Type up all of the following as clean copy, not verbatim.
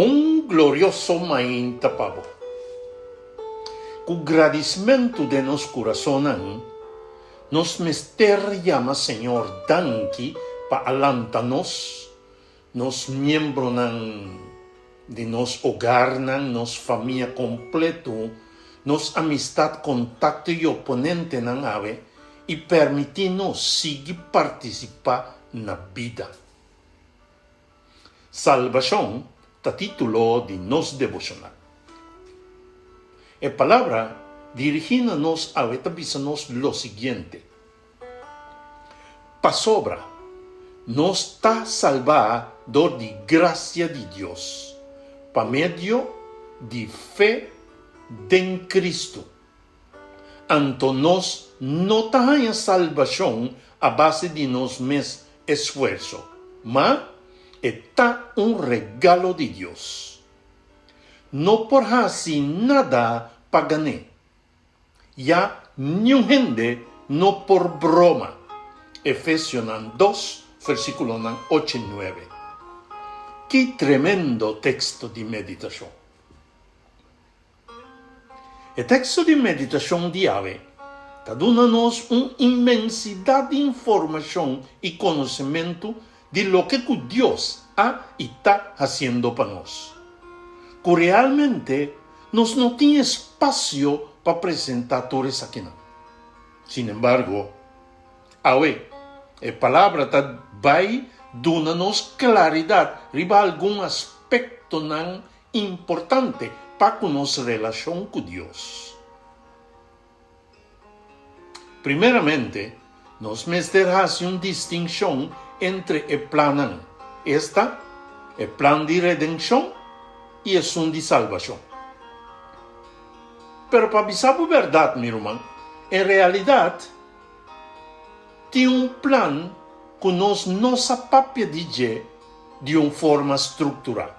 Um glorioso mainta pavo. Com agradecimento de nos corazonan, nos mester llama Senhor danki pa alantanos, nos miembro de nos hogar nos família completo, nos amistad, contacto e oponente ng ave e permitir-nos seguir participar na vida. Salvação ta título de nos devocional. A palavra dirigida-nos a avisar-nos lo siguiente. Pa sobra, nos está salvado de gracia de Dios, pa medio de fé en Cristo. Anto nos no hay salvación a base de nos mes esfuerzo, mas está un regalo de Dios. No por así nada pagané. Ya ni un gente no por broma. Efesios 2, versículo 8 y 9. Qué tremendo texto de meditación. El texto de meditación de ave está dando-nos una inmensidad de información y conocimiento de lo que Dios ha y está haciendo para nosotros. Que realmente nos no tiene espacio para presentar todo eso aquí. Sin embargo, hoy, la palabra va dando-nos claridad riba algún aspecto tan importante para nuestra relación con Dios. Primeramente, nos hace una distinción entre el plan el plan de redención y el plan de salvación. Pero para saber la verdad, mi hermano, en realidad, tiene un plan que nos apapia de una forma estructural.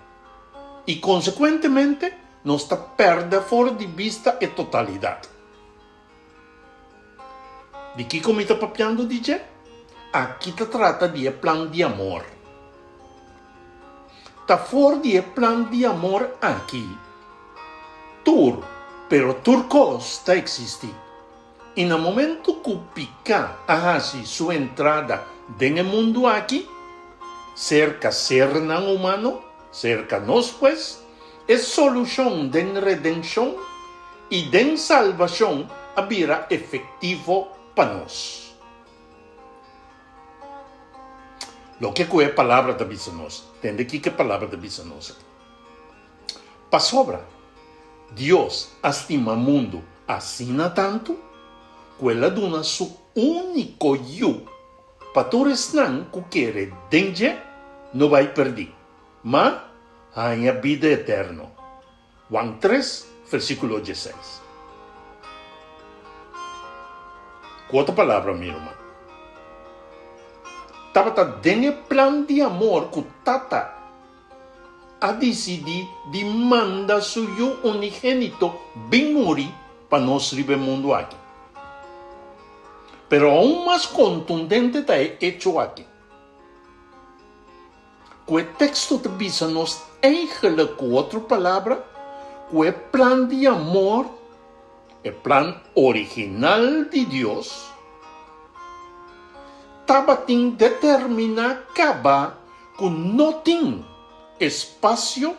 Y consecuentemente, nos perde fuera de vista la totalidad. ¿De qué como está papiando DJ? Aquí se trata de plan de amor. Está fuera de plan de amor aquí. Pero turcos está existindo. Y en el momento que pica hace su entrada en el mundo aquí, cerca ser humano, cerca nos pues, es solución de redención y de salvación habira efectivo para nos. Lo que es palabra de bisanos, ¿entiende qué palabra de bisanos? Pa sobra, Dios estima el mundo así tanto, que Él dona su único yo, para todos que quiere dengue, no va a perder, mas hay vida eterna. Juan 3, versículo 16. Otra palabra, mi hermano. Estaba en el plan de amor que Tata ha decidido de mandar su yo unigénito bien morir para nos libre el mundo aquí. Pero aún más contundente está hecho aquí. Que el texto te dice nos eigenlijk con otra palabra, que el plan de amor, el plan original de Dios, estaba determinado que no tiene espacio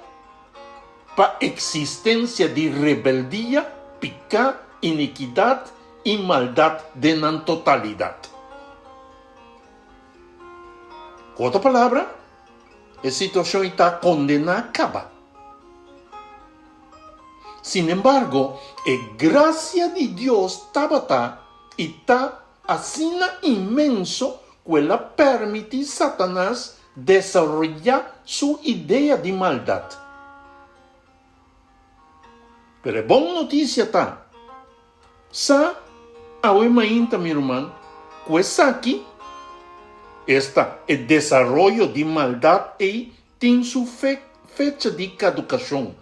para existencia de rebeldía, pecado, iniquidad y maldad de la totalidad. Con otra palabra, la situación está condenada. Sin embargo, la gracia de Dios está así inmenso que la permite a Satanás desarrollar su idea de maldad. Pero buena noticia está. Hoy mañana, mi hermano, pues aquí está el desarrollo de maldad y tiene su fecha de caducación.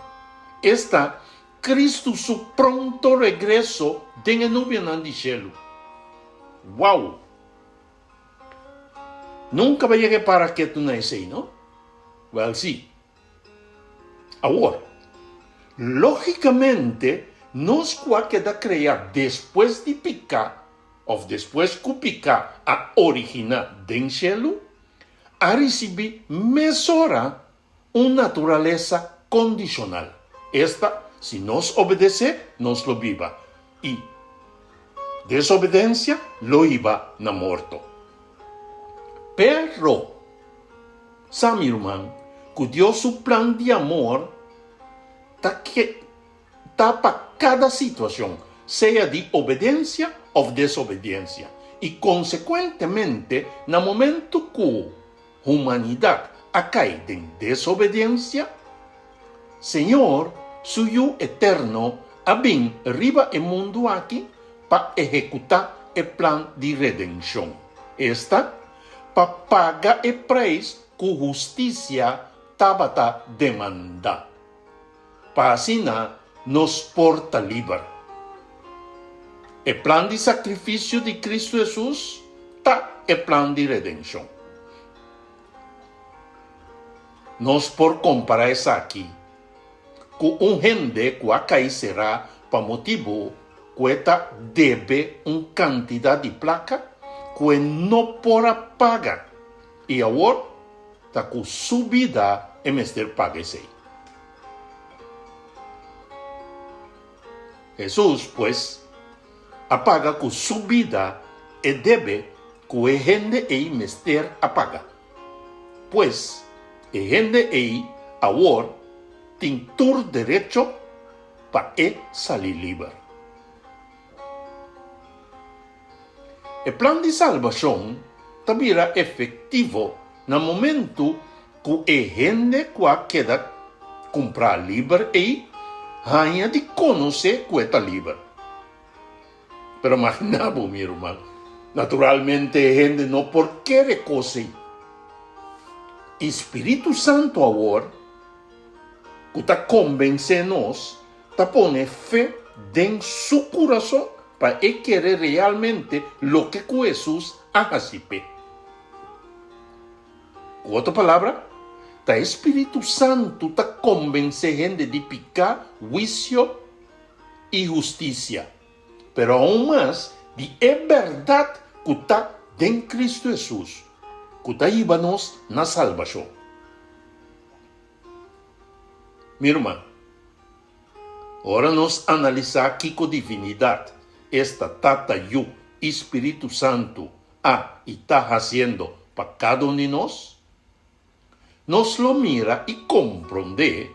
Está Cristo su pronto regreso en el nube del cielo. ¡Wow! Nunca va a llegar para que tú naces, ¿no? Well, sí. Ahora, logicamente, nos queda crear después de picar, ou después que picar a original del cielo, a recibir mesora una naturaleza condicional. Esta, si nos obedece, nos lo viva. Y desobediencia lo iba na morto. Pero, sabe, irmão, que Dios su plan de amor está para cada situación, sea de obediencia o desobediencia. Y consecuentemente, no momento que a humanidad cae en desobediencia, Señor, suyo eterno, abin arriba el mundo aquí para ejecutar el plan de redención. Esta, para pagar el precio que justicia estaba demanda. Para así nos porta libre. El plan de sacrificio de Cristo Jesús está el plan de redención. Nos por comparar isso aqui com gente que acá será para motivo que debe quantidade de placa que não pode pagar. E agora está com subida em mestre paga isso aí. Jesus, pues, apaga com subida e debe que a gente aí mestre apaga. Pues, a gente aí agora tem todo direito para sair livre. O plano de salvação também era efetivo no momento que a gente que queda comprar livre e ganha de conhecer que está livre. Pero imaginamos, meu irmão, naturalmente a gente não por querer coisa. Espírito Santo agora, que está convencendo-nos, está pondo fé em seu coração para querer realmente o que Jesus hace. Com outra palavra, o Espírito Santo está convencendo de picar juízo e justiça, pero aún mais de verdade que está em Cristo Jesus, que está llevando-nos na salvação. Minha irmã, agora nos analisar aqui com divinidade esta tata e o Espírito Santo e está fazendo para cada um de nós. Nos lo mira e compreende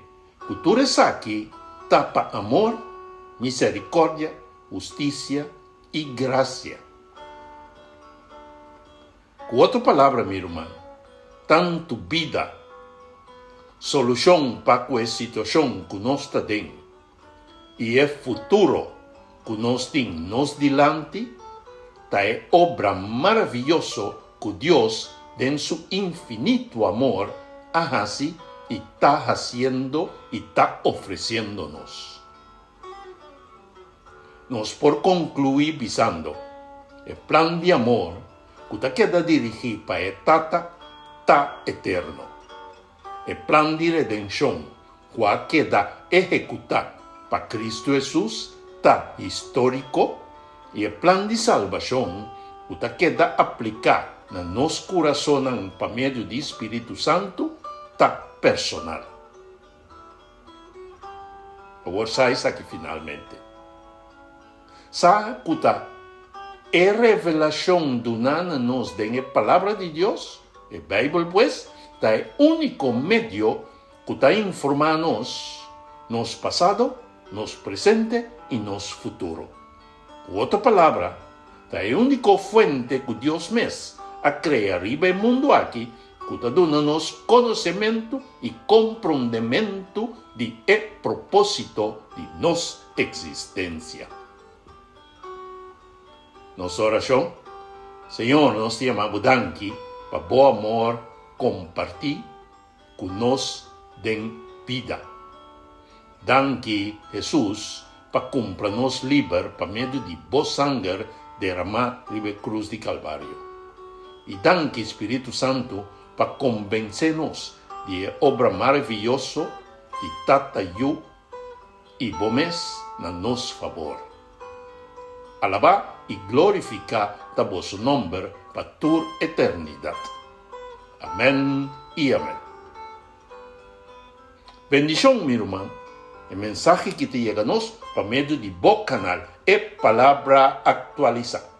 que tudo isso aqui está para amor, misericórdia, justiça e graça. Com outra palavra, minha irmã, tanto vida, solução para a situação que nós está dentro e é futuro que nós temos nos dilante, é obra maravilhosa que Deus, em seu infinito amor, hace e está fazendo e está oferecendo-nos. Nós por concluir visando o plano de amor que está queda dirigir para a etapa está eterno. O plano de redenção que queda executar para Cristo Jesus está histórico e o plano de salvação que está queda aplicar no nosso coração por meio do Espírito Santo está personal. Agora sai isso aqui finalmente. Sabe que está a revelação do nana nos tem a palavra de Deus, a Bíblia, pues, está o único meio que está a informar-nos nos passado, nos presente e nos futuro. Com outra palavra, está a única fonte que Deus mesmo a criar arriba o mundo aqui, que está dando-nos conhecimento e compreendimento de propósito de nossa existência. Nossa oração, Senhor, nós te amamos danke para bom amor compartir com nós de vida. Danke, Jesus, para comprar-nos livre por meio de bom sangue derramado na cruz de Calvário. E danke, Espírito Santo, para convencer-nos de obra maravilhosa itatayo y bomes na nos favor. Alaba y glorifica ta vosso nombre patur eternidad. Amén y amén. Bendición, mi hermano. El mensaje que te llega a nos por medio de Boc Canal es palabra actualizada.